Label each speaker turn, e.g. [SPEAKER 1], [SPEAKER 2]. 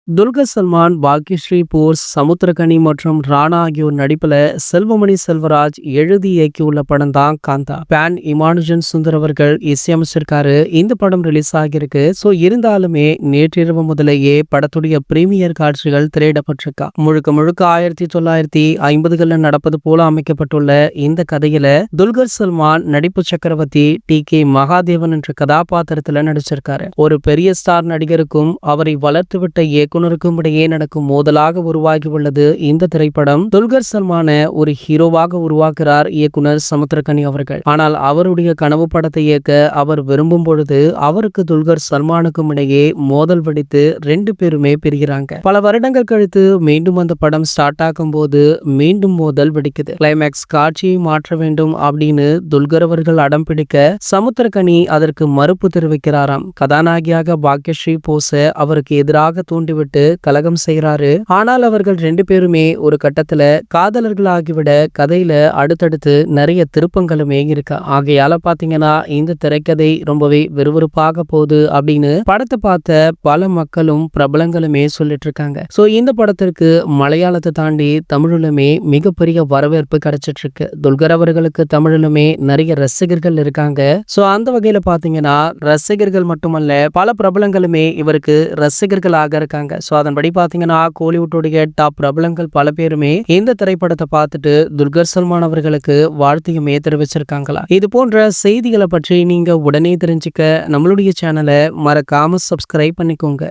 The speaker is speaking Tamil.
[SPEAKER 1] துல்கர் சல்மான், பாக்யஸ்ரீ போஸ், சமுத்திரகனி மற்றும் ராணா ஆகியோர் நடிப்புல செல்வமணி செல்வராஜ் எழுதி இயக்கியுள்ள படம் தான் காந்தா. பேன் இமானுஜன் சுந்தர் அவர்கள் இசையமைச்சிருக்காரு. இந்த படம் ரிலீஸ் ஆகியிருக்கு. ஸோ இருந்தாலுமே நேற்றிரவு முதலேயே படத்துடைய பிரீமியர் காட்சிகள் திரையிடப்பட்டிருக்கா. முழுக்க முழுக்க 1950களில் நடப்பது போல அமைக்கப்பட்டுள்ள இந்த கதையில துல்கர் சல்மான் நடிப்பு சக்கரவர்த்தி டி.கே. மகாதேவன் என்ற கதாபாத்திரத்துல நடிச்சிருக்காரு. ஒரு பெரிய ஸ்டார் நடிகருக்கும் அவரை வளர்த்துவிட்ட இயக்குனருக்கும் இடையே நடக்கும் மோதலாக உருவாகி உள்ளது இந்த திரைப்படம். துல்கர் சல்மான ஒரு ஹீரோவாக உருவாக்குறார் இயக்குனர் சமுத்திரகனி அவர்கள். ஆனால் அவருடைய கனவு படத்தை இயக்க அவர் விரும்பும் பொழுது அவருக்கு துல்கர் சல்மானுக்கும் இடையே மோதல் வெடித்து 2 பேருமே பிரிகிறாங்க. பல வருடங்கள் கழித்து மீண்டும் அந்த படம் ஸ்டார்ட் ஆகும் போது மீண்டும் மோதல் வெடிக்குது. கிளைமேக்ஸ் காட்சியை மாற்ற வேண்டும் அப்படின்னு துல்கர் அவர்கள் அடம் பிடிக்க சமுத்திரகனி அதற்கு மறுப்பு தெரிவிக்கிறாராம். கதாநாயகியாக பாக்யஸ்ரீ போஸ அவருக்கு எதிராக தூண்டிவிட்டு கலகம் செய்யறாரு. ஆனால் அவர்கள் 2 பேருமே ஒரு கட்டத்துல காதலர்கள் ஆகிவிட கதையில அடுத்தடுத்து நிறைய திருப்பங்களுமே இருக்கு. ஆகையால பாத்தீங்கன்னா இந்த திரைக்கதை ரொம்பவே விறுவிறுப்பாக போகுது அப்படின்னு படத்தை பார்த்த பல மக்களும் பிரபலங்களுமே சொல்லிட்டு இருக்காங்க. சோ இந்த படத்திற்கு மலையாளத்தை தாண்டி தமிழிலுமே மிகப்பெரிய வரவேற்பு கிடைச்சிட்டு இருக்கு. துல்கர் அவர்களுக்கு தமிழிலுமே நிறைய ரசிகர்கள் இருக்காங்க. சோ அந்த வகையில பாத்தீங்கன்னா ரசிகர்கள் மட்டுமல்ல பல பிரபலங்களுமே இவருக்கு ரசிகர்களாக இருக்காங்க. சோ அதன்படி பாத்தீங்கன்னா கோலிவுட்டுடைய டாப் பிரபலங்கள் பல பேருமே இந்த திரைப்படத்தை பார்த்துட்டு துல்கர் சல்மான் அவர்களுக்கு வாழ்த்தையுமே தெரிவிச்சிருக்காங்களா. இது போன்ற செய்திகளை பற்றி நீங்க உடனே தெரிஞ்சுக்க நம்மளுடைய சேனலை மறக்காம சப்ஸ்கிரைப் பண்ணிக்கோங்க.